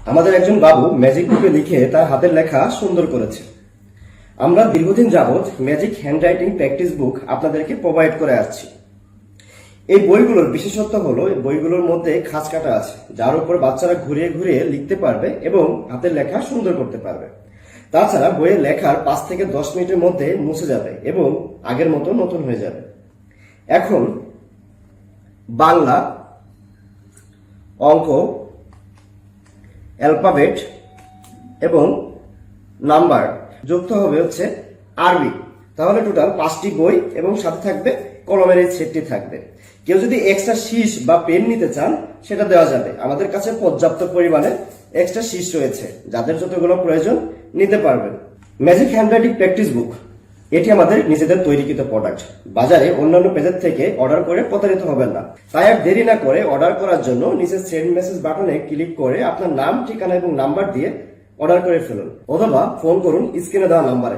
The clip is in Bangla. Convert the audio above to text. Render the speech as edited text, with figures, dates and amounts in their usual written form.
আমাদের একজন বাবু ম্যাজিক বুকে লিখে তার হাতের লেখা সুন্দর করেছে। আমরা দীর্ঘদিন যাবৎ ম্যাজিক হ্যান্ডরাইটিং প্র্যাকটিস বুক আপনাদেরকে প্রোভাইড করে আসছি। এই বইগুলোর বিশেষত্ব হলো এই বইগুলোর মধ্যে খাঁজ কাটা আছে, যার উপর বাচ্চারা ঘুরিয়ে ঘুরিয়ে লিখতে পারবে এবং হাতের লেখা সুন্দর করতে পারবে। তাছাড়া বইয়ের লেখার 5 থেকে 10 মিনিটের মধ্যে মুছে যাবে এবং আগের মতো নতুন হয়ে যাবে। এখন বাংলা, অঙ্ক, অ্যালফাবেট এবং নাম্বার যুক্ত হবে হচ্ছে আরবি। তাহলে টোটাল 5টি বই এবং সাথে থাকবে কলমের এই সেটটি থাকবে। কেউ যদি এক্সট্রা শীষ বা পেন নিতে চান সেটা দেওয়া যাবে। আমাদের কাছে পর্যাপ্ত পরিমাণে এক্সট্রা শীষ রয়েছে, যাদের যতগুলো প্রয়োজন নিতে পারবেন। ম্যাজিক হ্যান্ডরাইটিং প্র্যাকটিস বুক এটি আমাদের নিজেদের তৈরিকৃত প্রোডাক্ট। বাজারে অন্যান্য পেজের থেকে অর্ডার করে প্রতারিত হবেন না। তাই আর দেরি না করে অর্ডার করার জন্য নিচে সেন্ড মেসেজ বাটনে ক্লিক করে আপনার নাম, ঠিকানা এবং নাম্বার দিয়ে অর্ডার করে ফেলুন, অথবা ফোন করুন স্ক্রিনে দেওয়া নাম্বারে।